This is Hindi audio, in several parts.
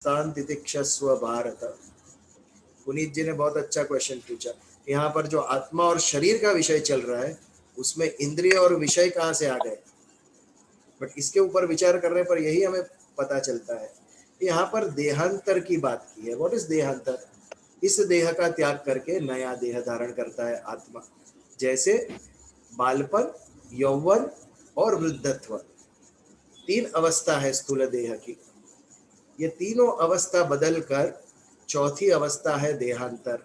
स्थान तितिक्षस्व भारत। पुनीत जी ने बहुत अच्छा क्वेश्चन पूछा। यहाँ पर जो आत्मा और शरीर का विषय चल रहा है उसमें इंद्रिय और विषय कहाँ से आ गए, बट इसके ऊपर विचार करने पर यही हमें पता चलता है। यहाँ पर देहांतर की बात की है। व्हाट इज देहांतर? इस देह का त्याग करके नया देह धारण करता है आत्मा। जैसे बालपन, यौवन और वृद्धत्व, तीन अवस्था है स्थूल देह की। ये तीनों अवस्था बदलकर चौथी अवस्था है देहांतर।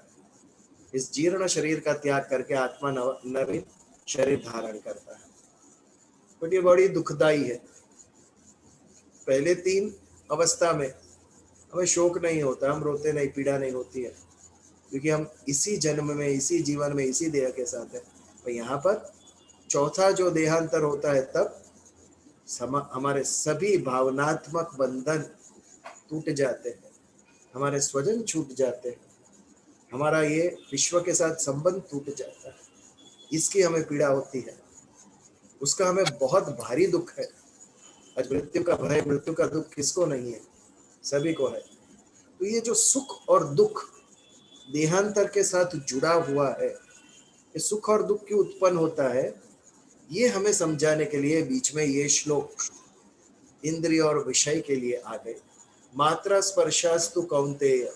इस जीर्ण शरीर का त्याग करके आत्मा नवीन शरीर धारण करता है। बट ये बड़ी दुखदाई है। पहले तीन अवस्था में हमें शोक नहीं होता, हम रोते नहीं, पीड़ा नहीं होती है, क्योंकि हम इसी जन्म में, इसी जीवन में, इसी देह के साथ है। तो यहाँ पर चौथा जो देहांतर होता है तब हमारे सभी भावनात्मक बंधन टूट जाते हैं, हमारे स्वजन छूट जाते हैं, हमारा ये विश्व के साथ संबंध टूट जाता है। इसकी हमें पीड़ा होती है, उसका हमें बहुत भारी दुख है। आज मृत्यु का भय, मृत्यु का दुख किसको नहीं है? सभी को है। तो ये जो सुख और दुख देहांतर के साथ जुड़ा हुआ है, ये सुख और दुख क्यों उत्पन्न होता है, ये हमें समझाने के लिए बीच में ये श्लोक इंद्रिय और विषय के लिए आ गए। मात्रा स्पर्शास्तु कौन्तेय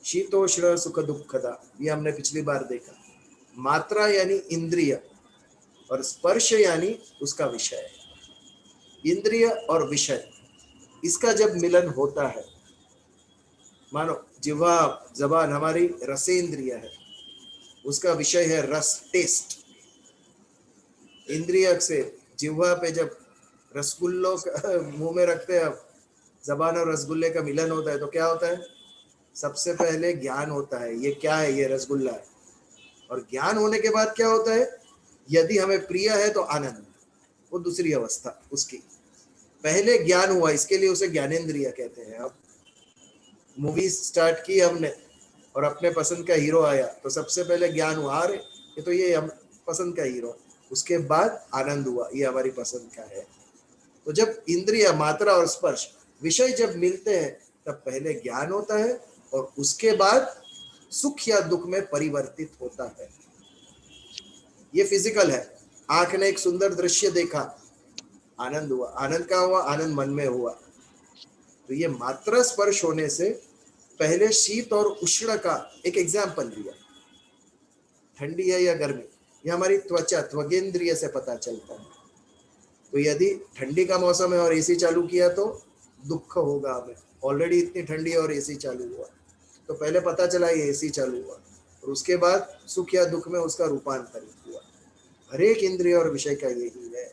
शीतोष्ण सुख दुखदा, ये हमने पिछली बार देखा। मात्रा यानी इंद्रिय और स्पर्श यानी उसका विषय। इंद्रिय और विषय, इसका जब मिलन होता है, मानो जिह्वा जबान हमारी रसेंद्रिय है, उसका विषय है रस, टेस्ट। इंद्रिय से जिह्वा पे जब रसगुल्लों मुंह में रखते हैं, जबान और रसगुल्ले का मिलन होता है तो क्या होता है? सबसे पहले ज्ञान होता है, ये क्या है, ये रसगुल्ला है। और ज्ञान होने के बाद क्या होता है? यदि हमें प्रिय है तो आनंद, वो दूसरी अवस्था उसकी। पहले ज्ञान हुआ, इसके लिए उसे ज्ञानेंद्रिय कहते हैं। अब मूवी स्टार्ट की हमने और अपने पसंद का हीरो आया तो सबसे पहले ज्ञान हुआ, अरे ये तो ये हम पसंद का हीरो। उसके बाद आनंद हुआ, ये हमारी पसंद का है। तो जब इंद्रिय, मात्रा और स्पर्श, विषय जब मिलते हैं तब पहले ज्ञान होता है और उसके बाद सुख या दुख में परिवर्तित होता है। ये फिजिकल है। आंख ने एक सुंदर दृश्य देखा, आनंद हुआ। आनंद का हुआ, आनंद मन में हुआ। तो ये मात्रा स्पर्श होने से पहले शीत और उष्ण का एक एग्जाम्पल दिया। ठंडी है या गर्मी, ये हमारी त्वचा, त्वगेंद्रिय से पता चलता है। तो यदि ठंडी का मौसम है और एसी चालू किया तो दुख होगा हमें। ऑलरेडी इतनी ठंडी है और एसी चालू हुआ, तो पहले पता चला ये एसी चालू हुआ, और उसके बाद सुख या दुख में उसका रूपांतरित हुआ। हर एक इंद्रिय और विषय का यही है।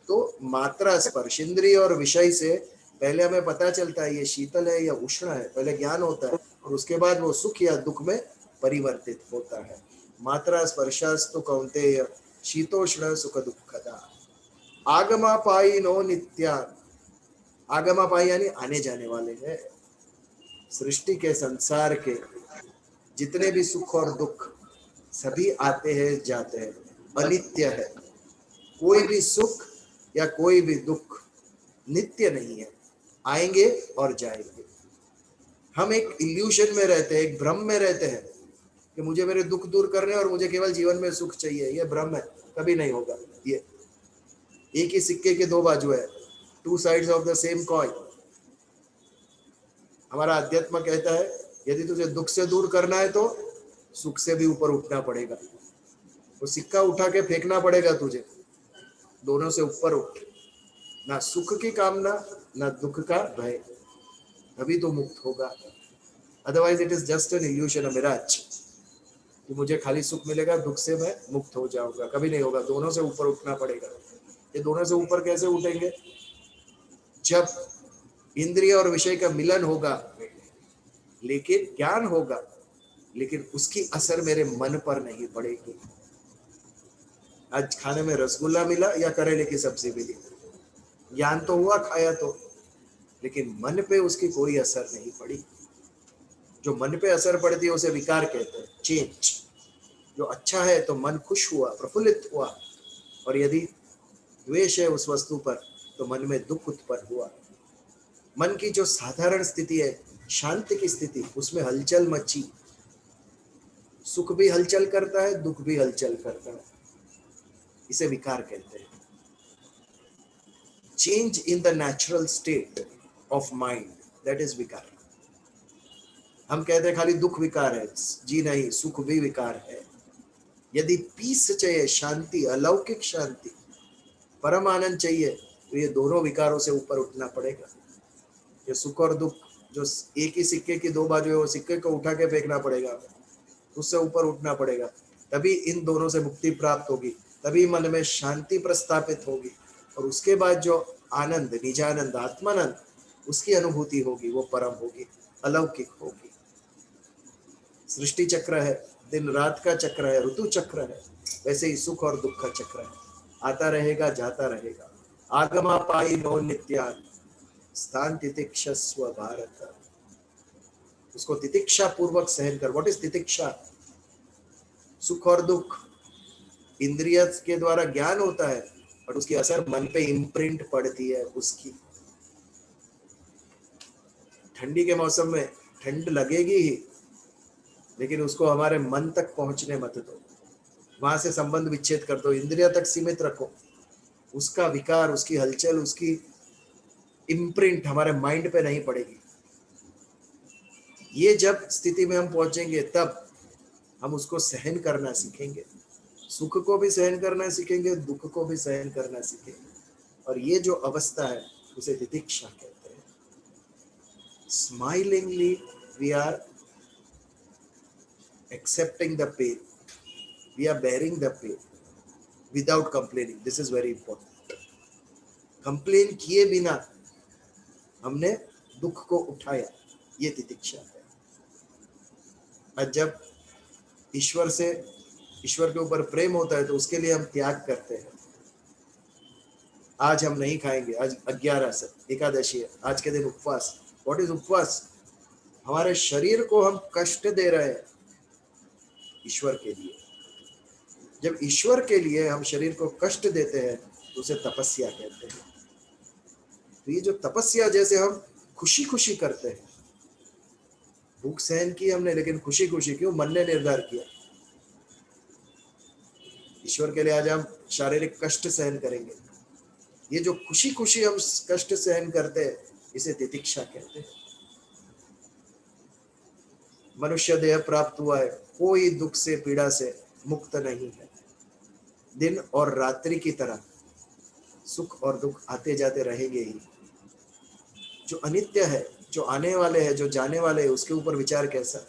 तो मात्रा स्पर्श, इंद्रिय और विषय से पहले हमें पता चलता है ये शीतल है या उष्ण है, पहले ज्ञान होता है और उसके बाद वो सुख या दुख में परिवर्तित होता है। मात्रा स्पर्शास्तु कौन्तेय शीतोष्ण सुख दुखदा। आगमापाई नो नित्यान, आगमापाई यानी आने जाने वाले हैं। सृष्टि के, संसार के जितने भी सुख और दुख सभी आते हैं जाते हैं, अनित्य है। कोई भी सुख या कोई भी दुख नित्य नहीं है, आएंगे और जाएंगे। हम एक इल्यूशन में रहते हैं, एक भ्रम में रहते हैं कि मुझे मेरे दुख दूर करने और मुझे केवल जीवन में सुख चाहिए। ये भ्रम है, कभी नहीं होगा। ये एक ही सिक्के के दो बाजू है, two sides of the same coin. हमारा अध्यात्म कहता है यदि तुझे दुख से दूर करना है तो सुख से भी ऊपर उठना पड़ेगा। वो सिक्का उठा के फेंकना पड़ेगा तुझे, दोनों से ऊपर उठ। ना सुख की कामना, ना दुख का भय, तभी तो मुक्त होगा। Otherwise it is just an illusion, a mirage, कि मुझे खाली सुख मिलेगा, दुख से मैं मुक्त हो जाऊंगा। कभी नहीं होगा, दोनों से ऊपर उठना पड़ेगा। ये दोनों से ऊपर कैसे उठेंगे? जब इंद्रिय और विषय का मिलन होगा, लेकिन ज्ञान होगा, लेकिन उसकी असर मेरे मन पर नहीं पड़ेगी। आज खाने में रसगुल्ला मिला या करेले की सब्जी मिली, ज्ञान तो हुआ, खाया तो, लेकिन मन पे उसकी कोई असर नहीं पड़ी। जो मन पे असर पड़ती है उसे विकार कहते हैं, चेंज। जो अच्छा है तो मन खुश हुआ, प्रफुल्लित हुआ, और यदि द्वेष है उस वस्तु पर तो मन में दुख उत्पन्न हुआ। मन की जो साधारण स्थिति है शांति की स्थिति, उसमें हलचल मची, सुख भी हलचल करता है, दुख भी हलचल करता है, इसे विकार कहते हैं। Change in the natural state of mind, that is विकार। हम कहते हैं खाली दुख विकार है, जी नहीं, सुख भी विकार है। यदि पीस चाहिए, शांति, अलौकिक शांति, परम आनंद चाहिए, तो ये दोनों विकारों से ऊपर उठना पड़ेगा। ये सुख और दुख जो एक ही सिक्के की दो बाजू है, वो सिक्के को उठा के फेंकना पड़ेगा, उससे ऊपर उठना पड़ेगा, तभी इन दोनों से मुक्ति प्राप्त होगी, तभी मन में शांति प्रस्थापित होगी, और उसके बाद जो आनंद, निजानंद, आत्मानंद, उसकी अनुभूति होगी, वो परम होगी, अलौकिक होगी। सृष्टि चक्र है, दिन रात का चक्र है, ऋतु चक्र है, वैसे ही सुख और दुख का चक्र है, आता रहेगा, जाता रहेगा। आगमा पाई नो नित्यान स्थान तितिक्षस्व भारत, उसको तितिक्षा पूर्वक सहन कर। व्हाट इज तितिक्षा? सुख और दुख इंद्रिय के द्वारा ज्ञान होता है, और उसकी असर मन पे इम्प्रिंट पड़ती है उसकी। ठंडी के मौसम में ठंड लगेगी ही, लेकिन उसको हमारे मन तक पहुंचने मत दो, वहां से संबंध विच्छेद कर दो, इंद्रिय तक सीमित रखो। उसका विकार, उसकी हलचल, उसकी इम्प्रिंट हमारे माइंड पे नहीं पड़ेगी। ये जब स्थिति में हम पहुंचेंगे, तब हम उसको सहन करना सीखेंगे, सुख को भी सहन करना सीखेंगे, दुख को भी सहन करना सीखेंगे, और ये जो अवस्था है उसे तितिक्षा कहते हैं। Smilingly we are accepting the pain, we are bearing the pain without complaining, this is very important। Complain किए बिना हमने दुख को उठाया, ये तितिक्षा है। और जब ईश्वर के ऊपर प्रेम होता है, तो उसके लिए हम त्याग करते हैं। आज हम नहीं खाएंगे, आज 11 एकादशी है, आज के दिन उपवास। व्हाट इज उपवास? हमारे शरीर को हम कष्ट दे रहे हैं ईश्वर के लिए। जब ईश्वर के लिए हम शरीर को कष्ट देते हैं, तो उसे तपस्या कहते हैं। तो ये जो तपस्या, जैसे हम खुशी खुशी करते हैं, भूख सहन की हमने, लेकिन खुशी खुशी क्यों? मन ने निर्धार किया ईश्वर के लिए आज हम शारीरिक कष्ट सहन करेंगे। ये जो खुशी खुशी हम कष्ट सहन करते हैं, इसे तितिक्षा कहते हैं। मनुष्य देह प्राप्त हुआ है, कोई दुख से, पीड़ा से मुक्त नहीं है। दिन और रात्रि की तरह सुख और दुख आते जाते रहेंगे ही। जो अनित्य है, जो आने वाले हैं, जो जाने वाले हैं, उसके ऊपर विचार कैसा?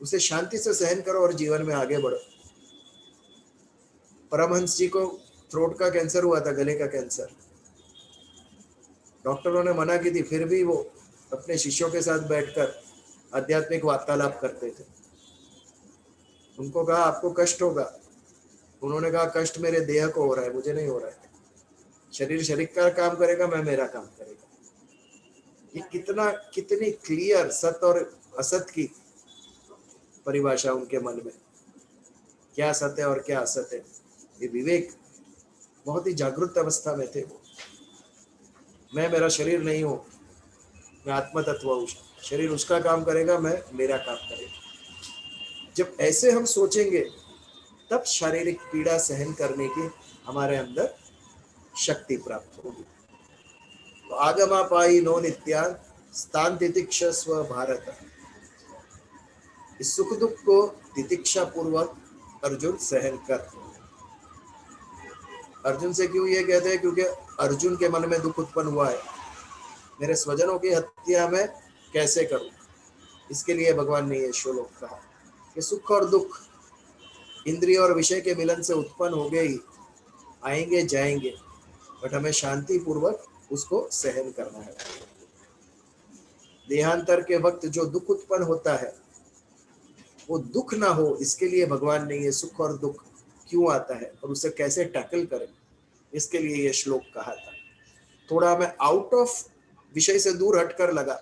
उसे शांति से सहन करो और जीवन में आगे बढ़ो। परमहंस जी को थ्रोट का कैंसर हुआ था, गले का कैंसर। डॉक्टरों ने मना की थी, फिर भी वो अपने शिष्यों के साथ बैठकर आध्यात्मिक वार्तालाप करते थे। उनको कहा आपको कष्ट होगा, उन्होंने कहा कष्ट मेरे देह को हो रहा है, मुझे नहीं हो रहा है। शरीर का काम करेगा, मैं मेरा काम करेगा। ये कितनी क्लियर सत्य और असत की परिभाषा उनके मन में, क्या सत्य और क्या असत है, ये विवेक। बहुत ही जागरूक अवस्था में थे वो। मैं मेरा शरीर नहीं हूं, मैं आत्म तत्व हूं, शरीर उसका काम करेगा, मैं मेरा काम करेगा। जब ऐसे हम सोचेंगे, तब शारीरिक पीड़ा सहन करने की हमारे अंदर शक्ति प्राप्त होगी। तो आगमा पाई नो नित्यान स्थान तितिक्षस्व भारत, इस सुख दुख को तितिक्षा पूर्वक अर्जुन सहन कर। अर्जुन से क्यों ये कहते हैं? क्योंकि अर्जुन के मन में दुख उत्पन्न हुआ है, मेरे स्वजनों की हत्या मैं कैसे करूं। इसके लिए भगवान ने ये श्लोक कहा कि सुख और दुख इंद्रिय और विषय के मिलन से उत्पन्न हो गए ही, आएंगे जाएंगे, बट हमें शांति पूर्वक उसको सहन करना है। देहांतर के वक्त जो दुख उत्पन्न होता है, वो दुख ना हो, इसके लिए भगवान ने ये सुख और दुख क्यों आता है और उसे कैसे टैकल करें, इसके लिए ये श्लोक कहा था। थोड़ा मैं आउट ऑफ विषय से दूर हटकर लगा,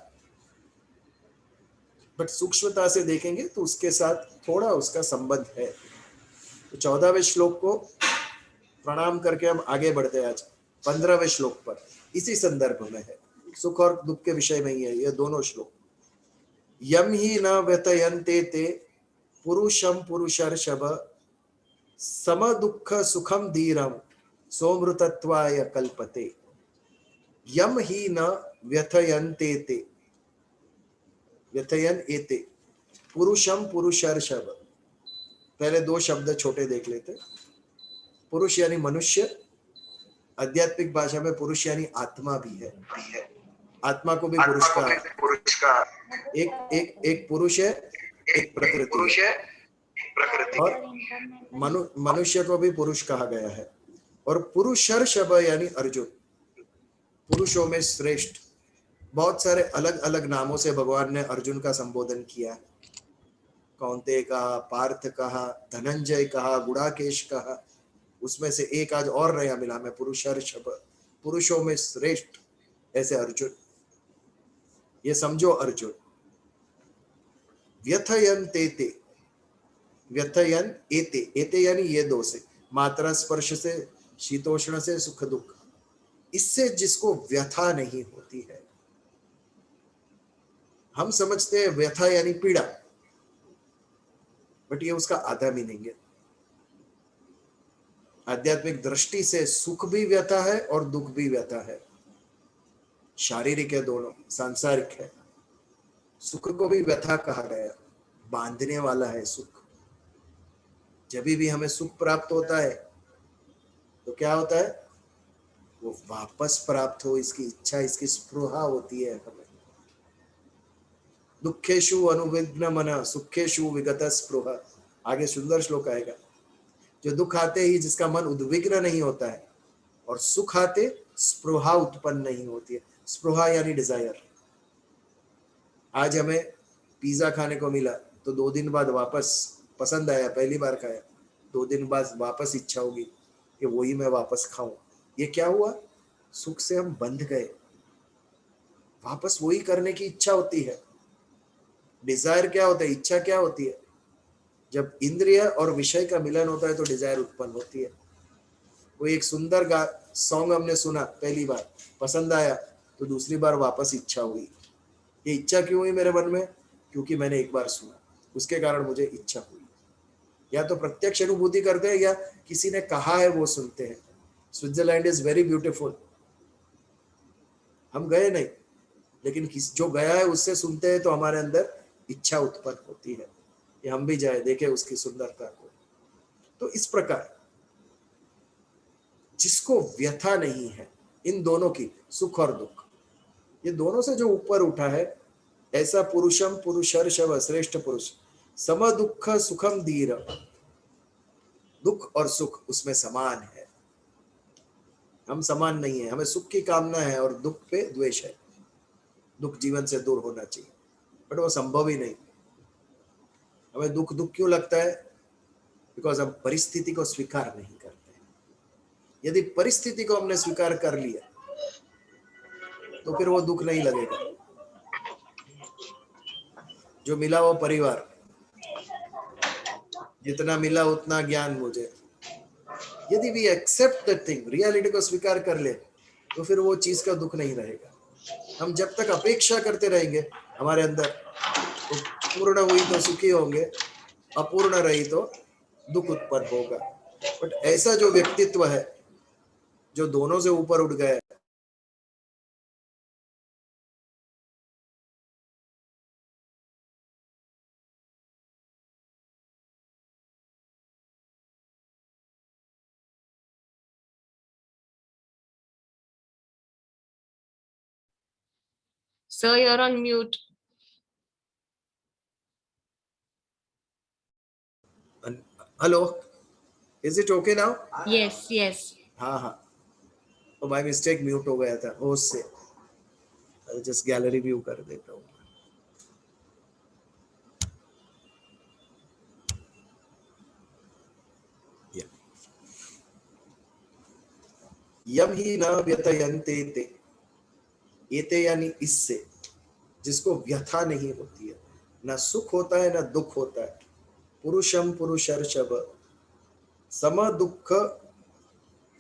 बट सूक्ष्मता से देखेंगे तो उसके साथ थोड़ा उसका संबंध है। तो 14वें श्लोक को प्रणाम करके हम आगे बढ़ते हैं। आज 15वें श्लोक पर इसी संदर्भ में है, सुख और दुख के विषय में ही है ये दोनों श्लोक। यम ही न व्यतयन्ते ते पुरुषम पुरुषर्षभ सम दुःख सुखम धीरम सोमृतत्वाय कल्पते। यम ही न व्यथयन्ते ते, व्यथयन एते, पुरुषम पुरुषर्षभ। पहले दो शब्द छोटे देख लेते। पुरुष यानी मनुष्य, आध्यात्मिक भाषा में पुरुष यानी आत्मा भी है, आत्मा को भी पुरुष का एक पुरुष है, एक प्रकृति है, और मनुष्य को भी पुरुष कहा गया है। और पुरुषर्षभ यानी अर्जुन, पुरुषों में श्रेष्ठ। बहुत सारे अलग अलग नामों से भगवान ने अर्जुन का संबोधन किया। कौंते कहा, पार्थ कहा, धनंजय कहा, गुड़ाकेश कहा, उसमें से एक आज और नया मिला में पुरुषर्षभ, पुरुषों में श्रेष्ठ, ऐसे अर्जुन। ये समझो अर्जुन। व्यथयन तेते, व्यथयन एते, एते यानी ये दो से, मात्रा स्पर्श से, शीतोष्ण से, सुख दुख, इससे जिसको व्यथा नहीं होती है। हम समझते हैं व्यथा यानी पीड़ा, बट ये उसका आधा मीनिंग है। आध्यात्मिक दृष्टि से सुख भी व्यथा है और दुख भी व्यथा है, शारीरिक है, दोनों सांसारिक है। सुख को भी व्यथा कहा गया, बांधने वाला है सुख। जब भी हमें सुख प्राप्त होता है तो क्या होता है, वो वापस प्राप्त हो इसकी इच्छा, इसकी स्पृहा होती है हमें। दुखेशु अनुविघ्न मन सुखेशु विगत स्पृहा, आगे सुंदर श्लोक आएगा। जो दुख आते ही जिसका मन उद्विग्न नहीं होता है, और सुख आते स्पृहा उत्पन्न नहीं होती है। स्पृहा यानी डिजायर। आज हमें पिज्जा खाने को मिला तो 2 दिन बाद वापस, पसंद आया, पहली बार खाया, 2 दिन बाद वापस इच्छा होगी कि वही मैं वापस खाऊं। ये क्या हुआ, सुख से हम बंध गए, वापस वही करने की इच्छा होती है। डिजायर क्या होता है, इच्छा क्या होती है, जब इंद्रिय और विषय का मिलन होता है तो डिजायर उत्पन्न होती है। कोई एक सुंदर सॉन्ग हमने सुना, पहली बार पसंद आया तो दूसरी बार वापस इच्छा हुई। ये इच्छा क्यों हुई मेरे मन में, क्योंकि मैंने एक बार सुना, उसके कारण मुझे इच्छा हुई। या तो प्रत्यक्ष अनुभूति करते हैं या किसी ने कहा है वो सुनते हैं। स्विट्जरलैंड इज वेरी ब्यूटीफुल, हम गए नहीं, लेकिन जो गया है उससे सुनते हैं तो हमारे अंदर इच्छा उत्पन्न होती है कि हम भी जाए, देखें उसकी सुंदरता को। तो इस प्रकार जिसको व्यथा नहीं है इन दोनों की, सुख और दुख, ये दोनों से जो ऊपर उठा है, ऐसा पुरुषम पुरुषर्षभ, श्रेष्ठ पुरुष, सम दुख सुखम धीर, दुख और सुख उसमें समान है। हम समान नहीं है, हमें सुख की कामना है और दुख पे द्वेष है। दुख जीवन से दूर होना चाहिए, बट वो संभव ही नहीं। हमें दुख दुख क्यों लगता है, बिकॉज हम परिस्थिति को स्वीकार नहीं करते। यदि परिस्थिति को हमने स्वीकार कर लिया तो फिर वो दुख नहीं लगेगा। जो मिला वो परिवार, जितना मिला उतना ज्ञान मुझे, यदि we accept that thing, reality को स्वीकार कर ले, तो फिर वो चीज का दुख नहीं रहेगा। हम जब तक अपेक्षा करते रहेंगे हमारे अंदर, तो पूर्ण हुई तो सुखी होंगे, अपूर्ण रही तो दुख उत्पन्न होगा। बट ऐसा जो व्यक्तित्व है जो दोनों से ऊपर उठ गया है, Sir, you're on mute. Hello, is it okay now? Yes, yes. हाँ हाँ, तो बाय मिस्टेक म्यूट हो गया था होस्ट से। जस्ट गैलरी व्यू कर देता हूँ। यम ही न व्यथयन्ते ते, एते यानी इससे जिसको व्यथा नहीं होती है, ना सुख होता है ना दुख होता है। पुरुषम पुरुषर्षभ, सम दुख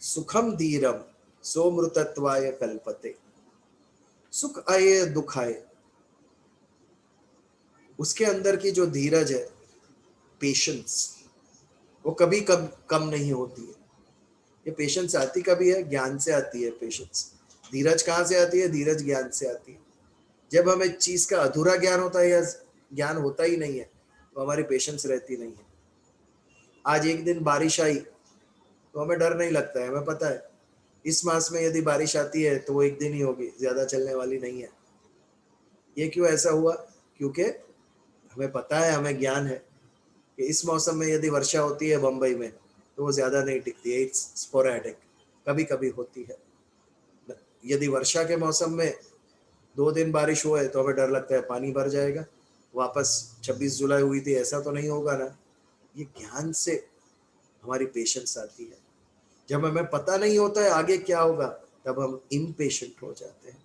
सुखम धीरम सोमृतत्वाय कल्पते। सुख आए दुख आए, उसके अंदर की जो धीरज है, पेशेंस, वो कभी कम कम नहीं होती है। ये पेशेंस आती कभी है, ज्ञान से आती है पेशेंस। धीरज कहाँ से आती है? धीरज ज्ञान से आती है। जब हमें चीज का अधूरा ज्ञान होता है या ज्ञान होता ही नहीं है, तो हमारी पेशेंस रहती नहीं है। आज एक दिन बारिश आई तो हमें डर नहीं लगता है, हमें पता है इस मास में यदि बारिश आती है तो वो एक दिन ही होगी, ज्यादा चलने वाली नहीं है। ये क्यों ऐसा हुआ? क्योंकि हमें पता है, हमें ज्ञान है कि इस मौसम में यदि वर्षा होती है बंबई में तो वो ज्यादा नहीं टिकती है, इट्स स्पोरेडिक, कभी कभी होती है। यदि वर्षा के मौसम में 2 दिन बारिश हुआ है तो हमें डर लगता है पानी भर जाएगा, वापस 26 जुलाई हुई थी ऐसा तो नहीं होगा ना। ये ज्ञान से हमारी पेशेंस आती है। जब हमें पता नहीं होता है आगे क्या होगा, तब हम इम्पेशेंट हो जाते हैं।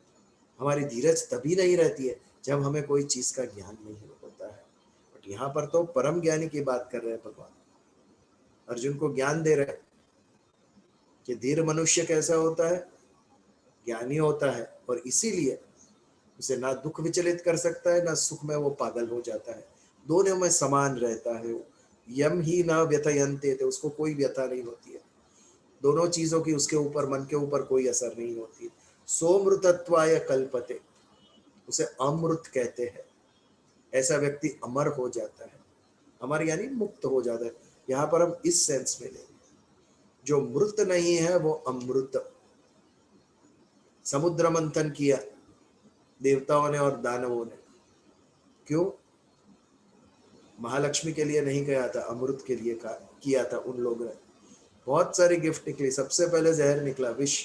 हमारी धीरज तभी नहीं रहती है जब हमें कोई चीज का ज्ञान नहीं होता है। बट यहाँ पर तो परम ज्ञानी की बात कर रहे हैं भगवान, अर्जुन को ज्ञान दे रहे हैं कि धीर मनुष्य कैसा होता है, ज्ञानी होता है, और इसीलिए उसे ना दुख विचलित कर सकता है ना सुख में वो पागल हो जाता है, दोनों में समान रहता है वो। यम ही ना व्यथयन्ते थे, उसको कोई व्यथा नहीं होती है, दोनों चीजों की उसके ऊपर, मन के ऊपर कोई असर नहीं होती। सोमृतत्वाय कल्पते, उसे अमृत कहते हैं। ऐसा व्यक्ति अमर हो जाता है, अमर यानी मुक्त हो जाता है। यहाँ पर हम इस सेंस में लेंगे, जो मृत नहीं है वो अमृत। समुद्र मंथन किया देवताओं ने और दानवों ने, क्यों? महालक्ष्मी के लिए नहीं किया था, अमृत के लिए किया था उन लोगों ने। बहुत सारी गिफ्ट निकली, सबसे पहले जहर निकला, विष।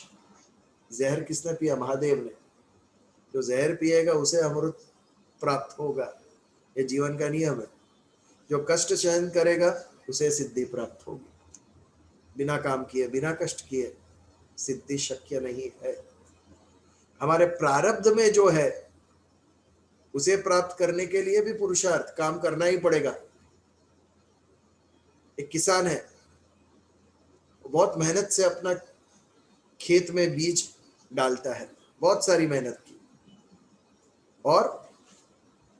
जहर किसने पिया? महादेव ने। जो जहर पिएगा उसे अमृत प्राप्त होगा, ये जीवन का नियम है। जो कष्ट सहन करेगा उसे सिद्धि प्राप्त होगी। बिना काम किए, बिना कष्ट किए सिद्धि शक्य नहीं है। हमारे प्रारब्ध में जो है उसे प्राप्त करने के लिए भी पुरुषार्थ, काम करना ही पड़ेगा। एक किसान है, बहुत मेहनत से अपना खेत में बीज डालता है, बहुत सारी मेहनत की, और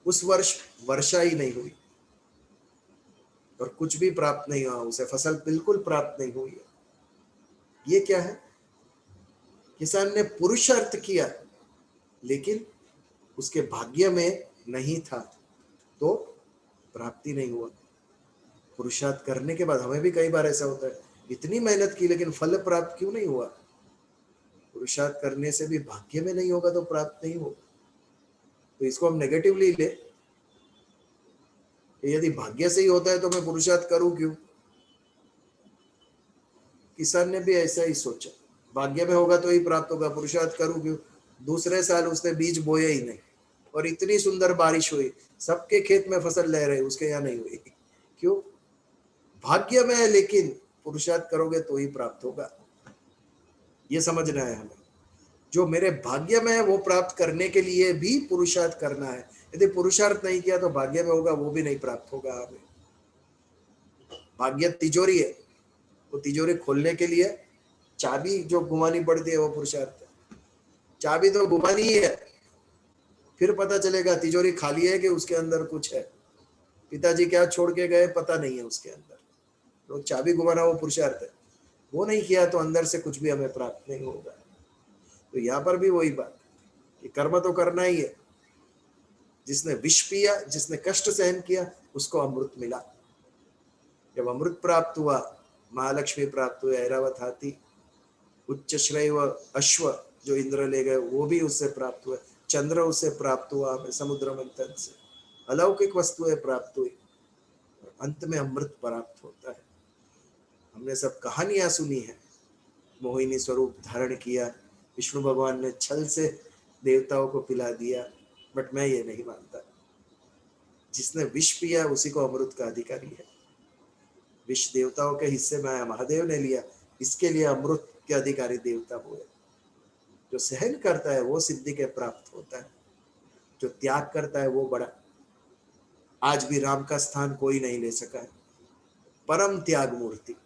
उस वर्ष वर्षा ही नहीं हुई और कुछ भी प्राप्त नहीं हुआ उसे, फसल बिल्कुल प्राप्त नहीं हुई है। ये क्या है? किसान ने पुरुषार्थ किया लेकिन उसके भाग्य में नहीं था तो प्राप्ति नहीं हुआ। पुरुषार्थ करने के बाद हमें भी कई बार ऐसा होता है, इतनी मेहनत की लेकिन फल प्राप्त क्यों नहीं हुआ? पुरुषार्थ करने से भी भाग्य में नहीं होगा तो प्राप्त नहीं होगा। तो इसको हम नेगेटिवली ले, यदि भाग्य से ही होता है तो मैं पुरुषार्थ करूं क्यों? किसान ने भी ऐसा ही सोचा, भाग्य में होगा तो ही प्राप्त होगा, पुरुषार्थ करूं क्यों? दूसरे साल उसने बीज बोया ही नहीं और इतनी सुंदर बारिश हुई, सबके खेत में फसल ले रहे, उसके यहाँ नहीं हुई। क्यों? भाग्य में है, लेकिन पुरुषार्थ करोगे तो ही प्राप्त होगा। ये समझना है हमें। जो मेरे भाग्य में है वो प्राप्त करने के लिए भी पुरुषार्थ करना है। यदि पुरुषार्थ नहीं किया तो भाग्य में होगा वो भी नहीं प्राप्त होगा हमें। भाग्य तिजोरी है, वो तिजोरी खोलने के लिए चाबी जो घुमानी पड़ती है वो पुरुषार्थ है। चाबी तो घुमानी ही है, फिर पता चलेगा तिजोरी खाली है कि उसके अंदर कुछ है। पिताजी क्या छोड़ के गए पता नहीं है उसके अंदर, तो चाबी घुमाना वो पुरुषार्थ है। वो नहीं किया तो अंदर से कुछ भी हमें प्राप्त नहीं होगा। तो यहाँ पर भी वही बात कि कर्म तो करना ही है। जिसने विष पिया, जिसने कष्ट सहन किया, उसको अमृत मिला। जब अमृत प्राप्त हुआ, महालक्ष्मी प्राप्त हुए, ऐरावत हाथी, उच्च श्रेय व अश्व जो इंद्र ले गए वो भी उससे प्राप्त हुए, चंद्र उससे प्राप्त हुआ, हमें समुद्र मंथन से अलौकिक वस्तुएं प्राप्त हुई, अंत में अमृत प्राप्त होता है। हमने सब कहानियां सुनी है, मोहिनी स्वरूप धारण किया, विष्णु भगवान ने छल से देवताओं को पिला दिया, बट मैं ये नहीं मानता। जिसने विष पिया उसी को अमृत का अधिकारी है। विष देवताओं के हिस्से में आया, महादेव ने लिया, इसके लिए अमृत के अधिकारी देवता हुए। जो सहन करता है वो सिद्धि के प्राप्त होता है, जो त्याग करता है वो बड़ा। आज भी राम का स्थान कोई नहीं ले सका है, परम त्याग मूर्ति।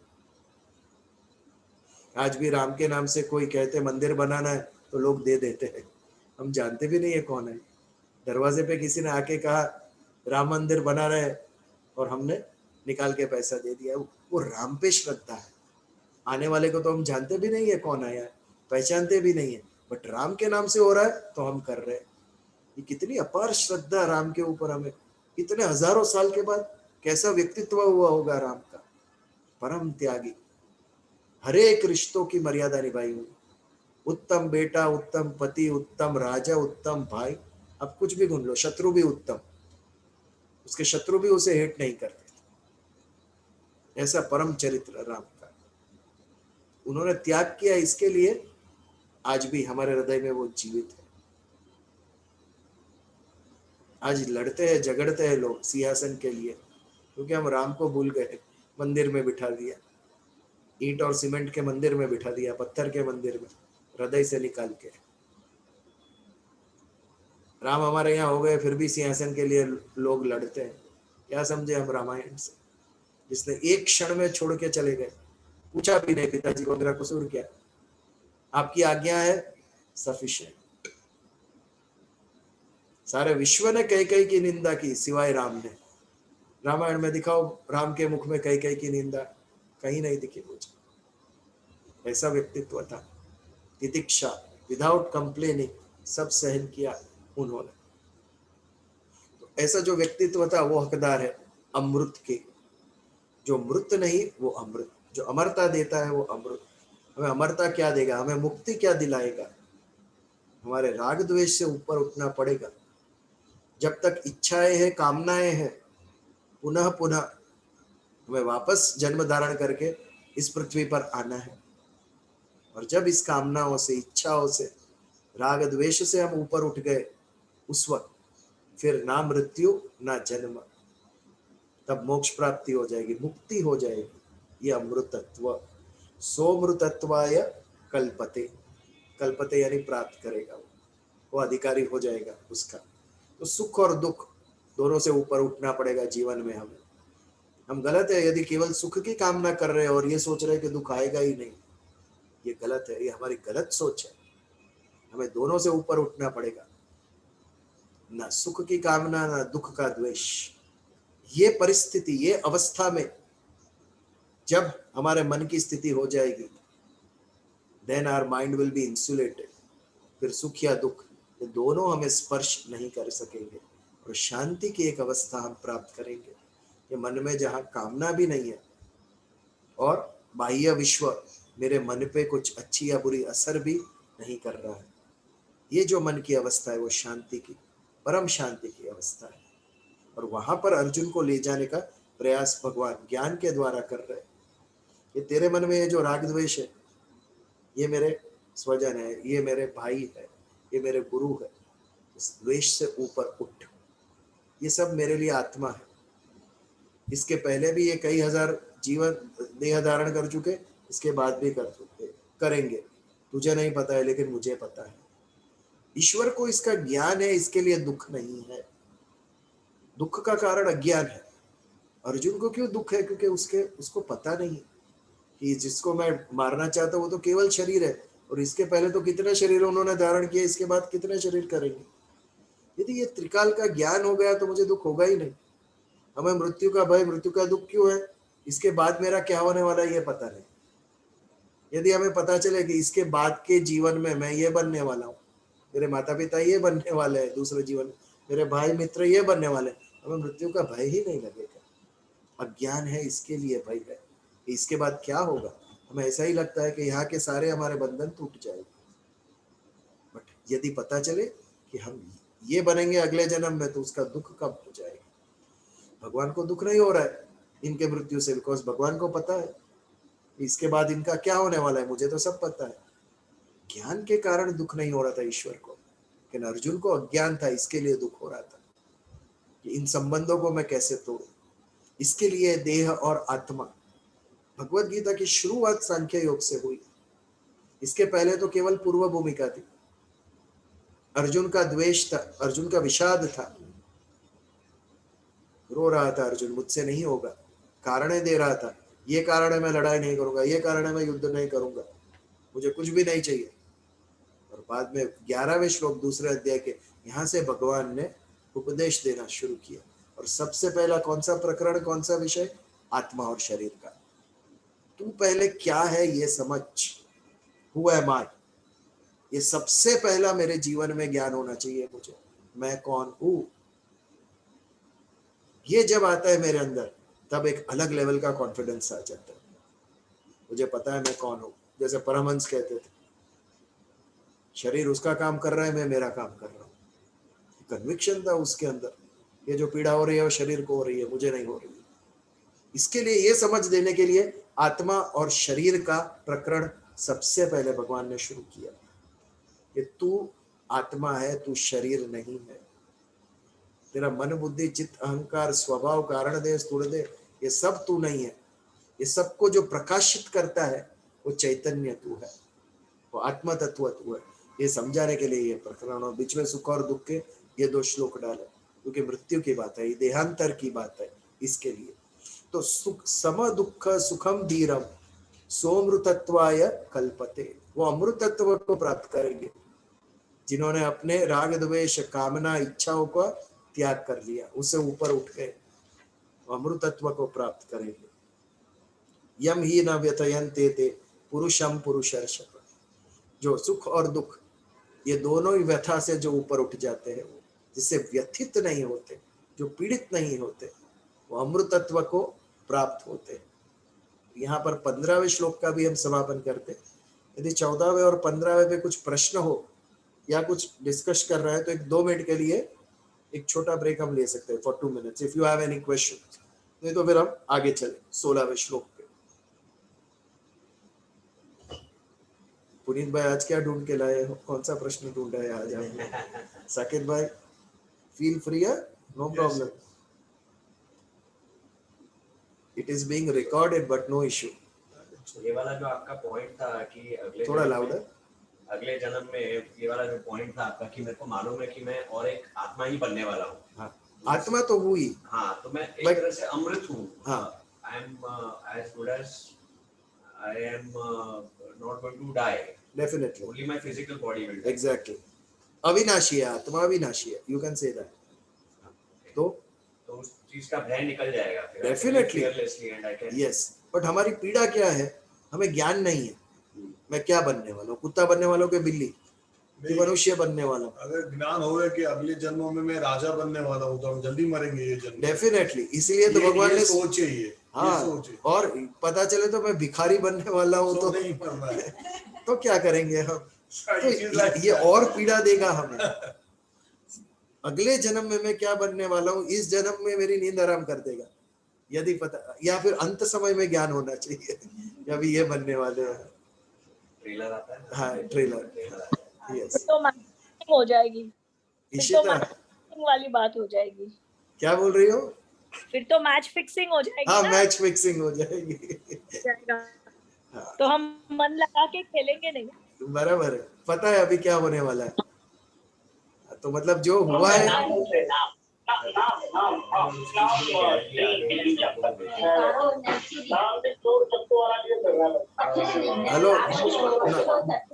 आज भी राम के नाम से कोई कहते मंदिर बनाना है तो लोग दे देते हैं, हम जानते भी नहीं है कौन है। दरवाजे पे किसी ने आके कहा राम मंदिर बना रहे हैं और हमने निकाल के पैसा दे दिया। वो राम पे श्रद्धा है। आने वाले को तो हम जानते भी नहीं है कौन आया है, पहचानते भी नहीं है, बट राम के नाम से हो रहा है तो हम कर रहे हैं। ये कितनी अपार श्रद्धा राम के ऊपर हमें, इतने हजारों साल के बाद कैसा व्यक्तित्व हुआ होगा राम का। परम त्यागी, हर एक रिश्तों की मर्यादा निभाई हुई, उत्तम बेटा, उत्तम पति, उत्तम राजा, उत्तम भाई, अब कुछ भी ढूंढ लो, शत्रु भी उत्तम, उसके शत्रु भी उसे हेट नहीं करते। ऐसा परम चरित्र राम का, उन्होंने त्याग किया, इसके लिए आज भी हमारे हृदय में वो जीवित है। आज लड़ते हैं झगड़ते हैं लोग सिंहासन के लिए, क्योंकि हम राम को भूल गए। मंदिर में बिठा दिया, ईंट और सीमेंट के मंदिर में बिठा दिया, पत्थर के मंदिर में, हृदय से निकाल के। राम हमारे यहाँ हो गए, फिर भी सिंहासन के लिए लोग लड़ते हैं। क्या समझे हम रामायण से, जिसने एक क्षण में छोड़ के चले गए, पूछा भी नहीं पिताजी को मेरा कसूर क्या, आपकी आज्ञा है सफिशिएंट। सारे विश्व ने कैकेयी की निंदा की सिवाय राम ने। रामायण में दिखाओ राम के मुख में कैकेयी की निंदा, कहीं नहीं दिखी मुझे। ऐसा व्यक्तित्व था, तितिक्षा, विदाउट कंप्लेनिंग, सब सहन किया उन्होंने। तो ऐसा जो व्यक्तित्व था वो हकदार है अमृत के। जो मृत नहीं वो अमृत, जो अमरता देता है वो अमृत। हमें अमरता क्या देगा, हमें मुक्ति क्या दिलाएगा? हमारे राग द्वेष से ऊपर उठना पड़ेगा। जब तक इच्छाएं हैं, कामनाएं हैं, पुनः पुनः हमें वापस जन्म धारण करके इस पृथ्वी पर आना है। और जब इस कामनाओं से, इच्छाओं से, राग द्वेष से हम ऊपर उठ गए, उस वक्त फिर ना मृत्यु ना जन्म, तब मोक्ष प्राप्ति हो जाएगी, मुक्ति हो जाएगी। ये अमृतत्व, सोमृतत्वाय कल्पते, कल्पते यानी प्राप्त करेगा, वो अधिकारी हो जाएगा उसका। तो सुख और दुख दोनों से ऊपर उठना पड़ेगा जीवन में हमें। हम गलत है यदि केवल सुख की कामना कर रहे हैं और ये सोच रहे हैं कि दुख आएगा ही नहीं, ये गलत है, ये हमारी गलत सोच है। हमें दोनों से ऊपर उठना पड़ेगा, ना सुख की कामना ना दुख का द्वेष। ये परिस्थिति, ये अवस्था में जब हमारे मन की स्थिति हो जाएगी, then our mind will be insulated। फिर सुख या दुख ये दोनों हमें स्पर्श नहीं कर सकेंगे और शांति की एक अवस्था हम प्राप्त करेंगे। ये मन में जहाँ कामना भी नहीं है और बाह्य विश्व मेरे मन पे कुछ अच्छी या बुरी असर भी नहीं कर रहा है, ये जो मन की अवस्था है वो शांति की, परम शांति की अवस्था है। और वहां पर अर्जुन को ले जाने का प्रयास भगवान ज्ञान के द्वारा कर रहे हैं। ये तेरे मन में ये जो राग द्वेष है, ये मेरे स्वजन है, ये मेरे भाई है, ये मेरे गुरु है, इस द्वेष से ऊपर उठ। ये सब मेरे लिए आत्मा है। इसके पहले भी ये कई हजार जीवन देह धारण कर चुके, इसके बाद भी कर चुके, करेंगे। तुझे नहीं पता है लेकिन मुझे पता है। ईश्वर को इसका ज्ञान है, इसके लिए दुख नहीं है। दुख का कारण अज्ञान है। अर्जुन को क्यों दुख है? क्योंकि उसको पता नहीं कि जिसको मैं मारना चाहता हूँ वो तो केवल शरीर है, और इसके पहले तो कितने शरीर उन्होंने धारण किए, इसके बाद कितने शरीर करेंगे। यदि ये त्रिकाल का ज्ञान हो गया तो मुझे दुख होगा ही नहीं। हमें मृत्यु का भय, मृत्यु का दुख क्यों है? इसके बाद मेरा क्या होने वाला है ये पता नहीं। यदि हमें पता चले कि इसके बाद के जीवन में मैं ये बनने वाला हूँ, मेरे माता पिता ये बनने वाले हैं, दूसरे जीवन मेरे भाई मित्र ये बनने वाले, हमें मृत्यु का भय ही नहीं लगेगा। अज्ञान है, इसके लिए भय है। इसके बाद क्या होगा? हमें ऐसा ही लगता है कि यहाँ के सारे हमारे बंधन टूट जाएंगे। बट यदि पता चले कि हम ये बनेंगे अगले जन्म में, तो उसका दुख कब हो जाएगा। भगवान को दुख नहीं हो रहा है इनके मृत्यु से, बिकॉज भगवान को पता है इसके बाद इनका क्या होने वाला है, मुझे तो सब पता है। ज्ञान के कारण दुख नहीं हो रहा था ईश्वर को, लेकिन अर्जुन को अज्ञान था, इसके लिए दुख हो रहा था कि इन संबंधों को मैं कैसे तोड़ूं। इसके लिए देह और आत्मा, भगवत गीता की शुरुआत सांख्य योग से हुई। इसके पहले तो केवल पूर्व भूमिका थी। अर्जुन का द्वेष था, अर्जुन का विषाद था, रो रहा था अर्जुन, मुझसे नहीं होगा, कारण दे रहा था, ये कारण है मैं लड़ाई नहीं करूंगा, ये कारण है मैं युद्ध नहीं करूंगा, मुझे कुछ भी नहीं चाहिए। और बाद में 11वें श्लोक दूसरे अध्याय के यहाँ से भगवान ने उपदेश देना शुरू किया और सबसे पहला कौन सा प्रकरण, कौन सा विषय? आत्मा और शरीर का। तू पहले क्या है ये समझ, हु एम आई, ये सबसे पहला मेरे जीवन में ज्ञान होना चाहिए मुझे, मैं कौन हूं। ये जब आता है मेरे अंदर, तब एक अलग लेवल का कॉन्फिडेंस आ जाता है, मुझे पता है मैं कौन हूं। जैसे परमहंस कहते थे, शरीर उसका काम कर रहा है, मैं मेरा काम कर रहा हूँ। कन्विक्शन था उसके अंदर, ये जो पीड़ा हो रही है वो शरीर को हो रही है, मुझे नहीं हो रही है। इसके लिए ये समझ देने के लिए आत्मा और शरीर का प्रकरण सबसे पहले भगवान ने शुरू किया कि तू आत्मा है, तू शरीर नहीं है। तेरा मन बुद्धि चित्त अहंकार स्वभाव कारण देह स्थूल देह, ये सब तू नहीं है। ये सबको जो प्रकाशित करता है वो चैतन्य तू है, वो आत्मा तत्व तू है। ये समझाने के लिए ये प्रकरण, और बीच में सुख और दुख के ये 2 श्लोक डाले, क्योंकि मृत्यु की बात है, ये देहांतर की बात है। इसके लिए तो सुख सम दुख सुखम धीरम सोमृतत्वाय कल्पते, वो अमृतत्व को प्राप्त करेंगे जिन्होंने अपने राग द्वेष कामना इच्छाओं का त्याग कर लिया, उससे ऊपर उठ गए, अमृतत्व को प्राप्त करेंगे। यम ही न व्यथयन्ते ते पुरुषम पुरुषर्षभ, जो सुख और दुख ये दोनों ही व्यथा से जो ऊपर उठ जाते हैं, वो जिससे व्यथित नहीं होते, जो पीड़ित नहीं होते, वो अमृतत्व को प्राप्त होते हैं। यहाँ पर 15वें श्लोक का भी हम समापन करते हैं। यदि 14वें और 15वें पे कुछ प्रश्न हो या कुछ डिस्कस कर रहे हैं तो 1-2 मिनट के लिए एक छोटा ब्रेक हम ले सकते हैं for 2 minutes if you have any question. नहीं तो फिर हम आगे चले 16वें श्लोक पे। पुनीत भाई आज क्या ढूंढ के लाए हो, कौन सा प्रश्न ढूंढा है आज आपने? साकिब भाई फील फ्री है, no problem, it is being recorded but no issue. ये वाला जो आपका पॉइंट था कि थोड़ा लाउडर, अगले जन्म में ये वाला जो पॉइंट था आपका कि मेरे को मालूम है कि मैं और एक आत्मा ही बनने वाला हूँ। हाँ, आत्मा तो हुई, हाँ, तो मैं एक तरह से अमृत हूँ। हाँ, I am as good as I am not going to die. Definitely. Only my physical body will die. Exactly. अविनाशी है आत्मा, अविनाशी है, you can say that. तो उस चीज का भय निकल जाएगा फिर। Definitely. Fearlessly and I can. Yes. But हमारी पीड़ा क्या है, हमें ज्ञान नहीं है। मैं क्या बनने वाला हूँ, कुत्ता बनने वाला हूँ कि बिल्ली, कि मनुष्य बनने वाला हूँ? अगर ज्ञान होगा कि अगले जन्मों में मैं राजा बनने वाला हूँ तो हम जल्दी मरेंगे ये जन्म। डेफिनेटली, इसलिए तो भगवान ने सोचे ये, हाँ, सोचे। और पता चले तो मैं भिखारी बनने वाला हूँ तो नहीं मरना है। तो क्या करेंगे हम? तो ये और पीड़ा देगा हमें। अगले जन्म में मैं क्या बनने वाला हूँ, इस जन्म में मेरी नींद आराम कर देगा यदि पता, या फिर अंत समय में ज्ञान होना चाहिए अभी ये बनने वाले हैं। ट्रेलर आता है। हाँ, ट्रेलर, यस। तो मैचिंग हो जाएगी, फिर तो मैचिंग वाली बात हो जाएगी। क्या बोल रही हो? फिर तो मैच फिक्सिंग हो जाएगी। हाँ, ना? मैच फिक्सिंग हो जाएगी। हाँ। तो हम मन लगा के खेलेंगे नहीं। बराबर है, पता है अभी क्या होने वाला है, तो मतलब जो हुआ है। हेलो,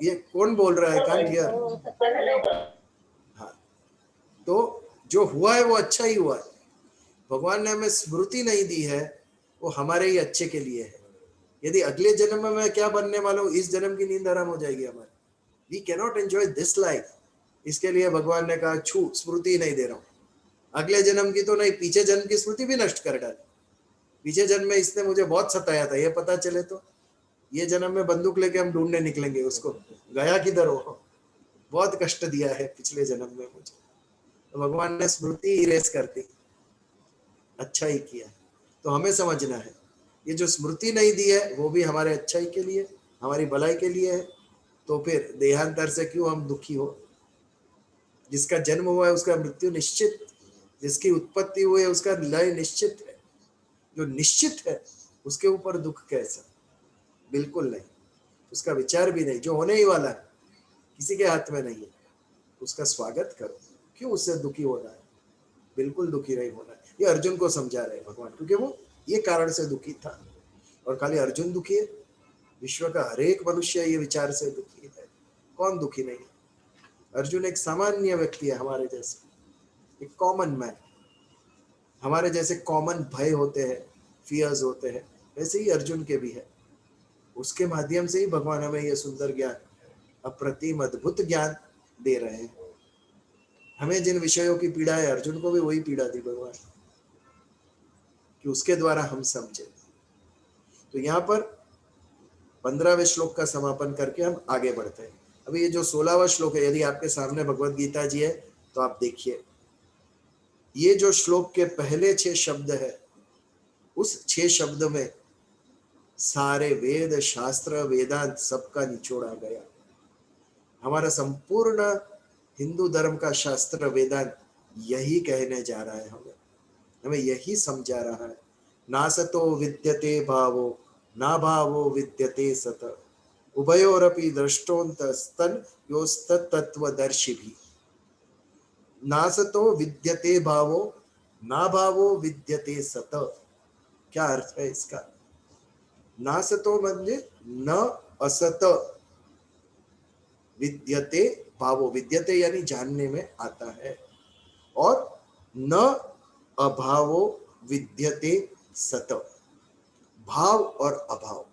ये कौन बोल रहा है? Can't hear. हाँ, तो जो हुआ है वो अच्छा ही हुआ है। भगवान ने हमें स्मृति नहीं दी है, वो हमारे ही अच्छे के लिए है। यदि अगले जन्म में मैं क्या बनने वाला हूँ, इस जन्म की नींद आराम हो जाएगी हमारी। We cannot enjoy this life. इसके लिए भगवान ने कहा छू, स्मृति नहीं दे रहा हूँ। अगले जन्म की तो नहीं, पीछे जन्म की स्मृति भी नष्ट कर डाली। पीछे जन्म में इसने मुझे बहुत सताया था, ये पता चले तो ये जन्म में बंदूक लेके हम ढूंढने निकलेंगे उसको, गया किधर हो, बहुत कष्ट दिया है पिछले जन्म में मुझे। तो भगवान ने स्मृति इरेज कर दी, अच्छा ही किया। तो हमें समझना है ये जो स्मृति नहीं दी है वो भी हमारे अच्छाई के लिए, हमारी भलाई के लिए है। तो फिर देहांतर से क्यों हम दुखी हो? जिसका जन्म हुआ है उसका मृत्यु निश्चित, जिसकी उत्पत्ति हुई है उसका लय निश्चित है। जो निश्चित है उसके ऊपर दुख कैसा? बिल्कुल नहीं, उसका विचार भी नहीं। जो होने ही वाला है किसी के हाथ में नहीं है, उसका स्वागत करो। क्यों उससे दुखी होना है? बिल्कुल दुखी नहीं होना है। ये अर्जुन को समझा रहे हैं भगवान, क्योंकि वो ये कारण से दुखी था। और खाली अर्जुन दुखी है, विश्व का हर एक मनुष्य ये विचार से दुखी है। कौन दुखी नहीं है? अर्जुन एक सामान्य व्यक्ति है, हमारे जैसे, एक कॉमन मैन। हमारे जैसे कॉमन भय होते हैं, फियर्स होते हैं, वैसे ही अर्जुन के भी है। उसके माध्यम से ही भगवान हमें यह सुंदर ज्ञान, अप्रतिम अद्भुत ज्ञान दे रहे हैं। हमें जिन विषयों की पीड़ा है, अर्जुन को भी वही पीड़ा दी भगवान, कि उसके द्वारा हम समझे। तो यहाँ पर 15वें श्लोक का समापन करके हम आगे बढ़ते हैं। अभी ये जो 16वां श्लोक है, यदि आपके सामने भगवत गीता जी है तो आप देखिए, ये जो श्लोक के पहले 6 शब्द है, उस 6 शब्द में सारे वेद शास्त्र वेदांत सबका निचोड़ आ गया। हमारा संपूर्ण हिंदू धर्म का शास्त्र वेदांत यही कहने जा रहा है, हमें यही समझा रहा है। नासतो विद्यते भावो ना भावो विद्यते सत उभयोरपि दृष्टोन्तस्तन योस्तत्त्वदर्शी भी। नासतो विद्यते भावो ना भावो विद्यते सत, क्या अर्थ है इसका? नासतो म्हणजे न असत, विद्यते भावो, विद्यते यानी जानने में आता है, और न अभावो विद्यते सत, भाव और अभाव।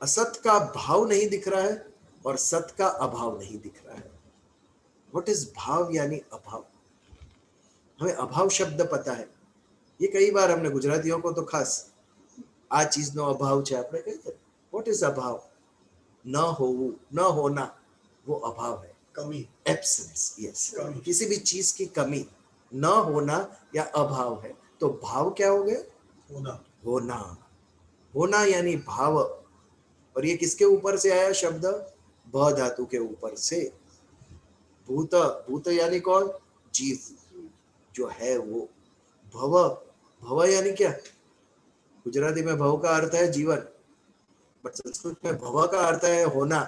असत का भाव नहीं दिख रहा है और सत का अभाव नहीं दिख रहा है। व्हाट इज भाव यानी अभाव? हमें अभाव शब्द पता है, ये कई बार हमने गुजरातियों को तो खास आ चीज नो अभाव है आपने कही। व्हाट इज अभाव? न होवू, न होना, वो अभाव है, कमी, एब्सेंस। यस, कमी। किसी भी चीज की कमी, न होना या अभाव है। तो भाव क्या हो गए? होना, होना, होना यानी भाव। और ये किसके ऊपर से आया शब्द? भ धातु के ऊपर से। भूत, भूत यानी कौन? जीव, जो है वो। भव, भव यानी क्या? गुजराती में भव का अर्थ है जीवन, बट संस्कृत में भव का अर्थ है होना।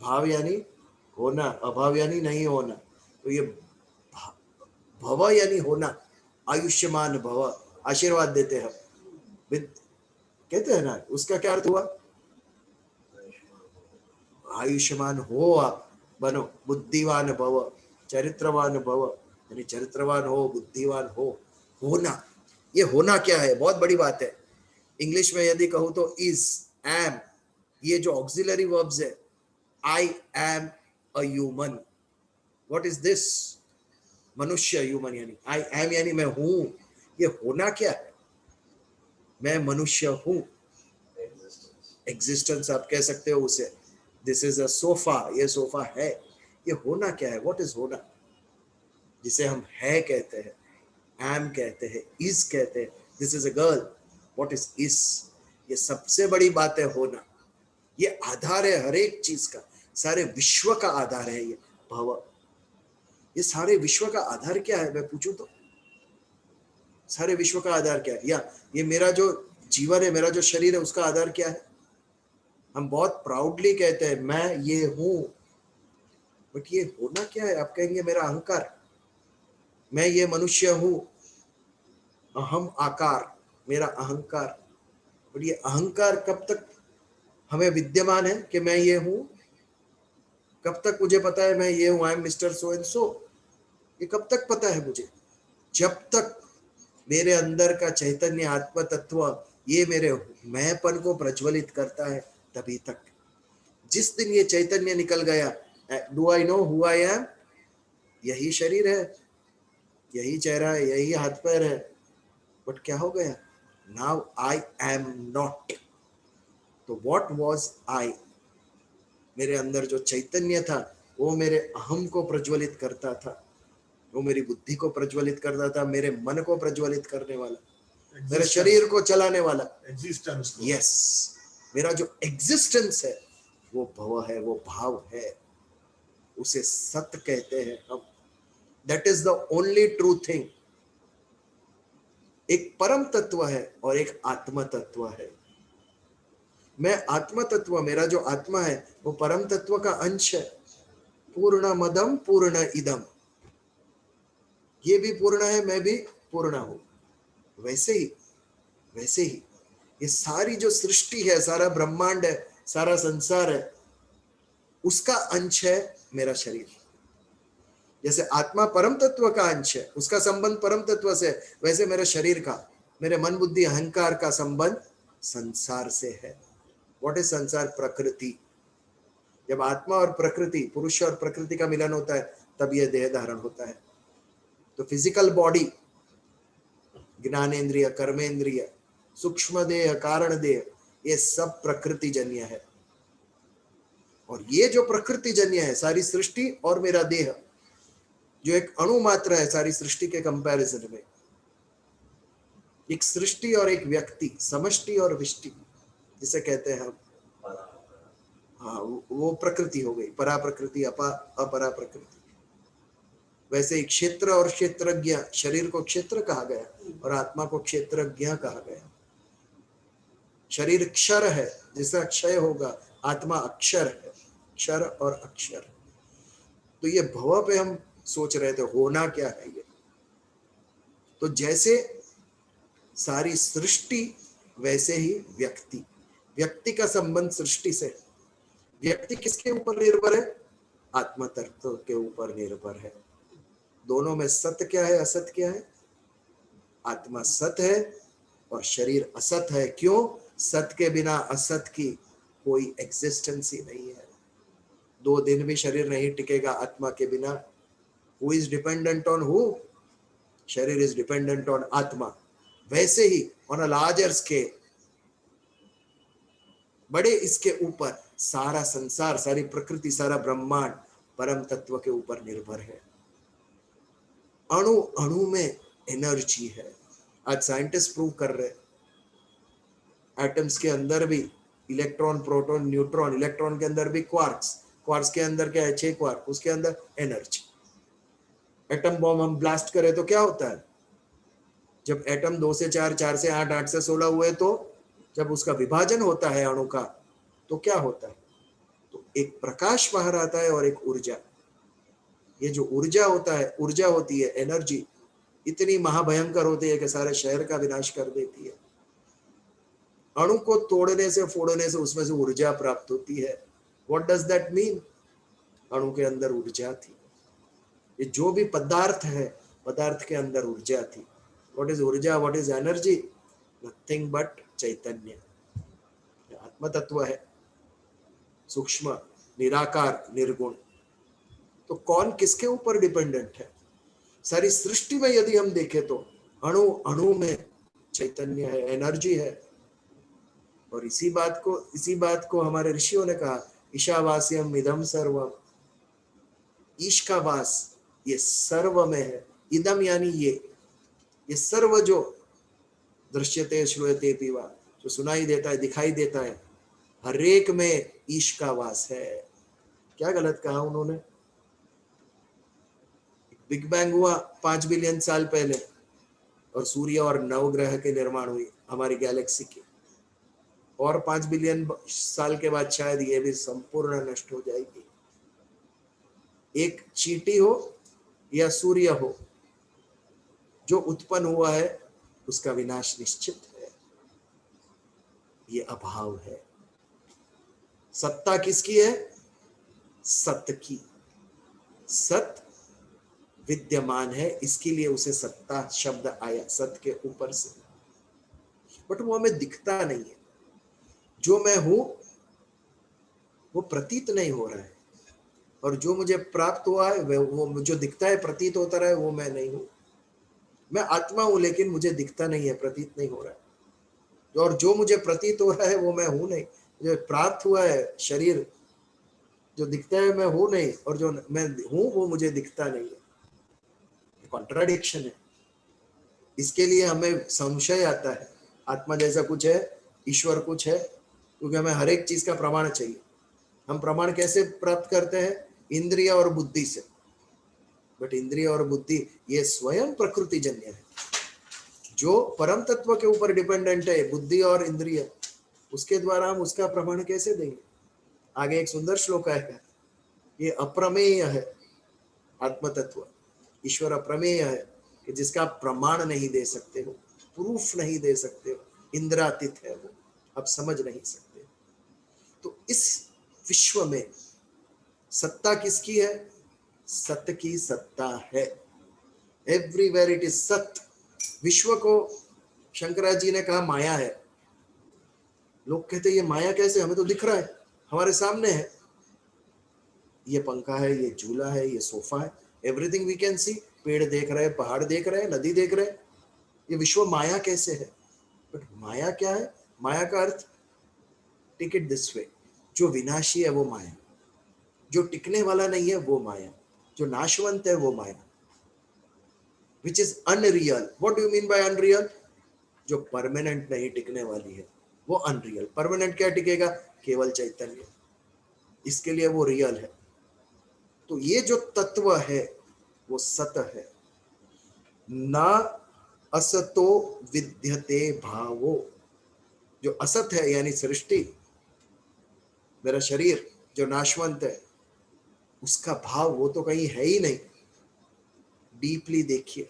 भाव यानी होना, अभाव यानी नहीं होना। तो ये भव यानी होना, आयुष्मान भव, आशीर्वाद देते हैं विद, कहते हैं ना, उसका क्या अर्थ हुआ? आयुष्मान हो आप, बनो, बुद्धिवान भव, चरित्रवान भव, यानी चरित्रवान हो, बुद्धिवान हो। होना, ये होना क्या है? बहुत बड़ी बात है। इंग्लिश में यदि कहूं तो इज, एम, ये जो ऑक्सिलरी वर्ब्स है, I am a human. What is this? मनुष्य, ह्यूमन यानी आई एम यानी मैं हूं। ये होना क्या है? मैं मनुष्य हूं, एग्जिस्टेंस आप कह सकते हो उसे। दिस इज अ सोफा, ये सोफा है। ये होना क्या है? व्हाट इज होना? जिसे हम है कहते हैं, एम कहते हैं, इज कहते हैं। This is a girl, what is is? ये सबसे बड़ी बात है होना। ये आधार है हर एक चीज का, सारे विश्व का आधार है ये भव। ये सारे विश्व का आधार क्या है मैं पूछूं तो? सारे विश्व का आधार क्या है? या ये मेरा जो जीवन है, मेरा जो शरीर है, उसका आधार क्या है? हम बहुत प्राउडली कहते हैं मैं ये हूं, बट ये होना क्या है? आप कहेंगे मेरा अहंकार, मैं ये मनुष्य हूं, अहम आकार, मेरा अहंकार। बट ये अहंकार कब तक हमें विद्यमान है कि मैं ये हूं? कब तक मुझे पता है मैं ये हूं, I am mister so and so? ये कब तक पता है मुझे? जब तक मेरे अंदर का चैतन्य आत्म तत्व ये मेरे मैंपन को प्रज्वलित करता है, तभी तक। जिस दिन ये चैतन्य निकल गया, do I know who I am? यही शरीर है, यही चेहरा है, यही हाथ पैर है, बट क्या हो गया? Now I am not. तो व्हाट वाज आई? मेरे अंदर जो चैतन्य था वो मेरे अहम को प्रज्वलित करता था, वो मेरी बुद्धि को प्रज्वलित करता था, मेरे मन को प्रज्वलित करने वाला, मेरे शरीर को चलाने वाला, एग्जिस्टेंस। यस, मेरा जो एग्जिस्टेंस है वो भव है, वो भाव है, उसे सत्य कहते हैं हम। That is the only true thing. एक परम तत्व है और एक आत्म तत्व है। मैं आत्म तत्व, मेरा जो आत्मा है वो परम तत्व का अंश है। पूर्ण मदम पूर्ण इदम, ये भी पूर्ण है, मैं भी पूर्ण हूं। वैसे ही ये सारी जो सृष्टि है, सारा ब्रह्मांड है, सारा संसार है, उसका अंश है मेरा शरीर। जैसे आत्मा परम तत्व का अंश है, उसका संबंध परम तत्व से, वैसे मेरे शरीर का, मेरे मन बुद्धि अहंकार का संबंध संसार से है। व्हाट इज संसार? प्रकृति। जब आत्मा और प्रकृति, पुरुष और प्रकृति का मिलन होता है, तब यह देह धारण होता है। तो फिजिकल बॉडी, ज्ञानेन्द्रिय, कर्मेंद्रिय, सूक्ष्म देह, कारण देह, ये सब प्रकृति जन्य है। और ये जो प्रकृति जन्य है, सारी सृष्टि और मेरा देह जो एक अणु मात्र है सारी सृष्टि के कंपैरिजन में, एक सृष्टि और एक व्यक्ति, समष्टि और विष्टि जिसे कहते हैं हम, हाँ, वो प्रकृति हो गई, परा प्रकृति, अपरा प्रकृति। वैसे ही क्षेत्र और क्षेत्रज्ञ, शरीर को क्षेत्र कहा गया और आत्मा को क्षेत्रज्ञ कहा गया। शरीर क्षर है, जिसका क्षय होगा, आत्मा अक्षर है, क्षर और अक्षर। तो ये भव पे हम सोच रहे थे होना क्या है ये। तो जैसे सारी सृष्टि वैसे ही व्यक्ति, व्यक्ति का संबंध सृष्टि से। व्यक्ति किसके ऊपर निर्भर है? आत्मा तत्व के ऊपर निर्भर है। दोनों में सत्य क्या है, असत क्या है? आत्मा सत्य है और शरीर असत है। क्यों? सत्य के बिना असत की कोई एग्जिस्टेंस ही नहीं है। 2 दिन भी शरीर नहीं टिकेगा आत्मा के बिना। Who is dependent on who? शरीर इज डिपेंडेंट ऑन आत्मा। वैसे ही ऑन अ लार्जर स्केल, बड़े इसके ऊपर सारा संसार, सारी प्रकृति, सारा ब्रह्मांड परम तत्व के ऊपर निर्भर है। अणु अणु में एनर्जी है। आज साइंटिस्ट प्रूव कर रहे, एटम्स के अंदर भी इलेक्ट्रॉन, प्रोटॉन, न्यूट्रॉन, इलेक्ट्रॉन के अंदर भी क्वार्क्स, क्वार्क्स के अंदर क्या है? 6 क्वार्क, उसके अंदर एनर्जी। एटम बॉम्ब हम ब्लास्ट करें तो क्या होता है? जब एटम 2 से 4, 4 से 8, 8 से 16 हुए, तो जब उसका विभाजन होता है अणु का, तो क्या होता है? तो एक प्रकाश बाहर आता है और एक ऊर्जा। ये जो ऊर्जा होता है, ऊर्जा होती है, एनर्जी इतनी महाभयंकर होती है कि सारे शहर का विनाश कर देती है। अणु को तोड़ने से, फोड़ने से उसमें से ऊर्जा प्राप्त होती है। What does that mean? अणु के अंदर ऊर्जा थी। ये जो भी पदार्थ है, पदार्थ के अंदर ऊर्जा थी। व्हाट इज ऊर्जा? What is energy? Nothing but चैतन्य। आत्म तत्व है, सूक्ष्म, निराकार, निर्गुण। तो कौन किसके ऊपर डिपेंडेंट है? सारी सृष्टि में यदि हम देखें तो अणु अणु में चैतन्य है, एनर्जी है। और इसी बात को हमारे ऋषियों ने कहा, ईशावास्यम इदम सर्वम। ईश का वास ये सर्व में है। इदम यानी ये सर्व जो दृश्यते श्रूयते पीवा, जो सुनाई देता है, दिखाई देता है, हर एक में ईश का वास है। क्या गलत कहा उन्होंने? बिग बैंग हुआ 5 बिलियन साल पहले और सूर्य और नवग्रह के निर्माण हुई हमारी गैलेक्सी की, और 5 बिलियन साल के बाद शायद ये भी संपूर्ण नष्ट हो जाएगी। एक चींटी हो या सूर्य हो, जो उत्पन्न हुआ है उसका विनाश निश्चित है। ये अभाव है। सत्ता किसकी है? सत्य की। सत्य विद्यमान है, इसके लिए उसे सत्ता शब्द आया, सत्य के ऊपर से। बट वो हमें दिखता नहीं है। जो मैं हूं वो प्रतीत नहीं हो रहा है, और जो मुझे प्राप्त हुआ है वो जो दिखता है, प्रतीत होता रहा है, वो मैं नहीं हूं। मैं आत्मा हूं, लेकिन मुझे दिखता नहीं है, प्रतीत नहीं हो रहा है। और जो मुझे प्रतीत हो रहा है वो मैं हूं नहीं। जो प्राप्त हुआ है शरीर, जो दिखता है मैं हूं नहीं, और जो मैं हूं वो मुझे दिखता नहीं है। कॉन्ट्राडिक्शन है। इसके लिए हमें संशय आता है, आत्मा जैसा कुछ है, ईश्वर कुछ है, क्योंकि हमें हर एक चीज का प्रमाण चाहिए। हम प्रमाण कैसे प्राप्त करते हैं? इंद्रिय और बुद्धि से। बट इंद्रिय और बुद्धि ये स्वयं प्रकृति जन्य है। जो परम तत्व के ऊपर डिपेंडेंट है, बुद्धि और इंद्रिय, उसके द्वारा हम उसका प्रमाण कैसे देंगे? आगे एक सुंदर श्लोक है, ये अप्रमेय है आत्म तत्व। ईश्वर अप्रमेय है कि जिसका प्रमाण नहीं दे सकते हो, प्रूफ नहीं दे सकते हो, इंद्रातीत है वो, आप समझ नहीं सकते। तो इस विश्व में सत्ता किसकी है? सत्य की सत्ता है, एवरीवेयर इट इज सत्य। विश्व को शंकराचार्य जी ने कहा माया है। लोग कहते ये माया कैसे, हमें तो दिख रहा है, हमारे सामने है, ये पंखा है, ये झूला है, ये सोफा है, एवरीथिंग वी कैन सी। पेड़ देख रहे हैं, पहाड़ देख रहे हैं, नदी देख रहे हैं, ये विश्व माया कैसे है? बट माया क्या है? माया का अर्थ, टेक इट दिस वे, जो विनाशी है वो माया, जो टिकने वाला नहीं है वो माया, जो नाशवंत है वो माया, which is unreal. What do you mean by unreal? जो परमानेंट नहीं टिकने वाली है वो अनरियल। परमानेंट क्या टिकेगा? केवल चैतन्य, इसके लिए वो रियल है। तो ये जो तत्व है वो सत्य है। ना असतो विद्यते भावो, जो असत है यानी सृष्टि, मेरा शरीर जो नाशवंत है, उसका भाव वो तो कहीं है ही नहीं। डीपली देखिए,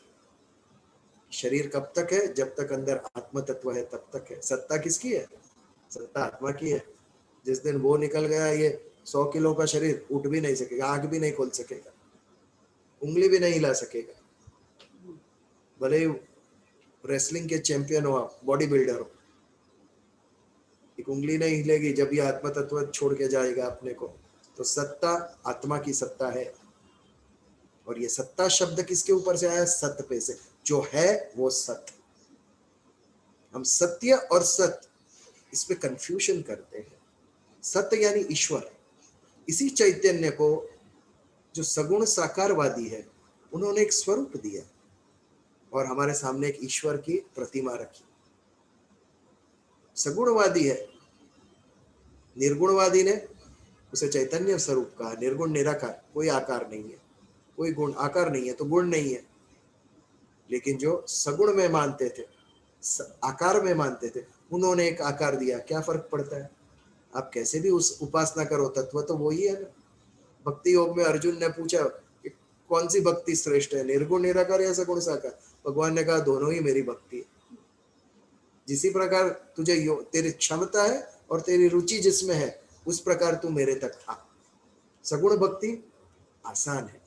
शरीर कब तक है? जब तक अंदर आत्म तत्व है तब तक है। सत्ता किसकी है? सत्ता आत्मा की है। जिस दिन वो निकल गया, ये 100 किलो का शरीर उठ भी नहीं सकेगा, आंख भी नहीं खोल सकेगा, उंगली भी नहीं हिला सकेगा, भले ही रेसलिंग के चैंपियन हो आप, बॉडी बिल्डर हो, एक उंगली नहीं हिलेगी जब ये आत्म तत्व छोड़ के जाएगा अपने को। तो सत्ता आत्मा की सत्ता है। और ये सत्ता शब्द किसके ऊपर से आया? सत्य पे से, जो है वो सत्य। हम सत्य और सत्य इस पे कंफ्यूजन करते हैं। सत्य यानी ईश्वर, इसी चैतन्य को जो सगुण साकारवादी है उन्होंने एक स्वरूप दिया और हमारे सामने एक ईश्वर की प्रतिमा रखी। सगुणवादी है, निर्गुणवादी ने उसे चैतन्य स्वरूप कहा। निर्गुण निराकार, कोई आकार नहीं है, कोई गुण, आकार नहीं है तो गुण नहीं है। लेकिन जो सगुण में मानते थे, आकार में मानते थे, उन्होंने एक आकार दिया। क्या फर्क पड़ता है? आप कैसे भी उस उपासना करो, तत्व तो वही है ना। भक्ति योग में अर्जुन ने पूछा कि कौन सी भक्ति श्रेष्ठ है, निर्गुण निराकार या सगुण साकार? भगवान ने कहा दोनों ही मेरी भक्ति है। जिसी प्रकार तुझे तेरी क्षमता है और तेरी रुचि जिसमें है उस प्रकार तू मेरे तक आ। सगुण भक्ति आसान है,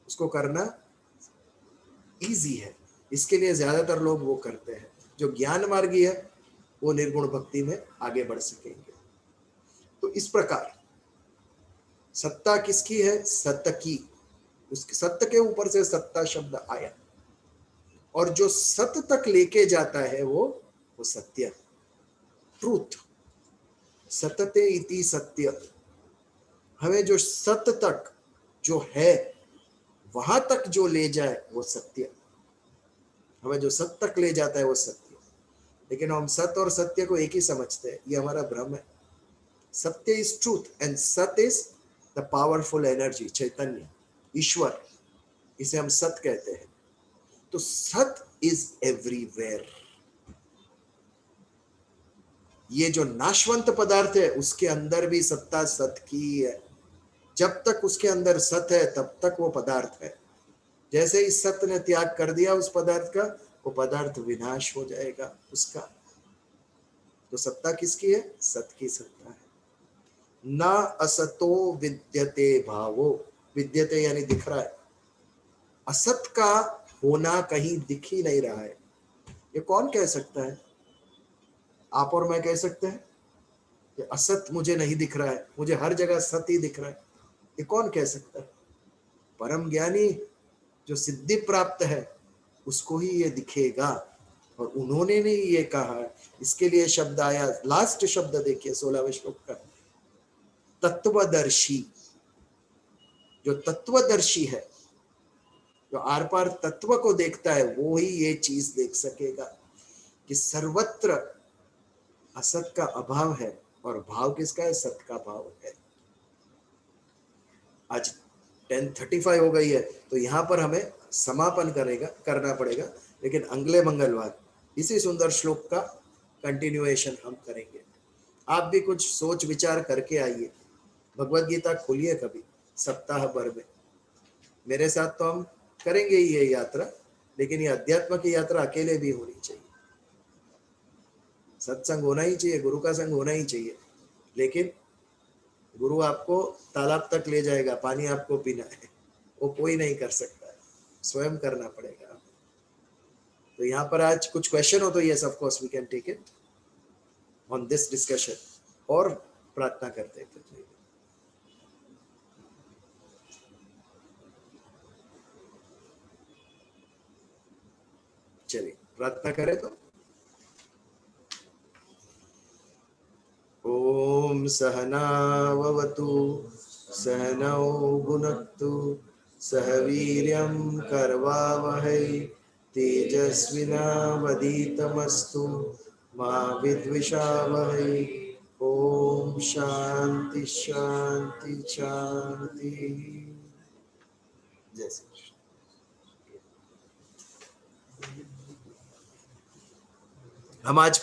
उसको करना इजी है, इसके लिए ज्यादातर लोग वो करते हैं। जो ज्ञान मार्गी है वो निर्गुण भक्ति में आगे बढ़ सकेंगे। तो इस प्रकार सत्ता किसकी है? सत्य की। उसके सत्य के ऊपर से सत्ता शब्द आया और जो सत्य तक लेके जाता है वो सत्य, ट्रूथ। सतते इति सत्य। हमें जो सत्य तक जो है वहां तक जो ले जाए वो सत्य। हमें जो सत्य तक ले जाता है वो सत्य। लेकिन हम सत्य और सत्य को एक ही समझते हैं, ये हमारा भ्रम है। सत्य इज ट्रूथ एंड सत्य इज द पावरफुल एनर्जी, चैतन्य, ईश्वर, इसे हम सत्य कहते हैं। तो सत्य इज एवरीवेयर। ये जो नाशवंत पदार्थ है उसके अंदर भी सत्ता सत्य की है। जब तक उसके अंदर सत्य है तब तक वो पदार्थ है। जैसे ही सत्य ने त्याग कर दिया उस पदार्थ का, वो पदार्थ विनाश हो जाएगा उसका। तो सत्ता किसकी है? सत्य की सत्ता है। ना असतो विद्यते भावो, विद्यते यानी दिख रहा है। असत का होना कहीं दिख ही नहीं रहा है। ये कौन कह सकता है? आप और मैं कह सकते हैं कि असत मुझे नहीं दिख रहा है, मुझे हर जगह सत्य ही दिख रहा है। ये कौन कह सकता है? परम ज्ञानी जो सिद्धि प्राप्त है उसको ही ये दिखेगा। और उन्होंने नहीं ये कहा, इसके लिए शब्द आया, लास्ट शब्द देखिए 16वें श्लोक का, तत्वदर्शी। जो तत्वदर्शी है, जो आर पार तत्व को देखता है, वो ही ये चीज देख सकेगा कि सर्वत्र असत का अभाव है और भाव किसका है? सत्य का भाव है। आज 10:35 हो गई है तो यहाँ पर हमें समापन करना पड़ेगा, लेकिन अगले मंगलवार इसी सुंदर श्लोक का कंटिन्यूएशन हम करेंगे। आप भी कुछ सोच विचार करके आइए, भगवत गीता खोलिए कभी सप्ताह भर में। मेरे साथ तो हम करेंगे ही ये यात्रा, लेकिन ये अध्यात्म की यात्रा अकेले भी होनी चाहिए। सत्संग होना ही चाहिए, गुरु का संग होना ही चाहिए, लेकिन गुरु आपको तालाब तक ले जाएगा, पानी आपको पीना है। वो कोई नहीं कर सकता है, स्वयं करना पड़ेगा। तो यहाँ पर आज कुछ क्वेश्चन हो तो yes of course we can take it on this discussion, और प्रार्थना करते हैं। चलिए प्रार्थना करें तो। ओम सहनावतु सहनौ भुनक्तु सह वीर्यं करवावहै तेजस्विनावधीतमस्तु मा विद्विषावहै। ओम शांति शांति शांति। जय श्री कृष्ण। हम आज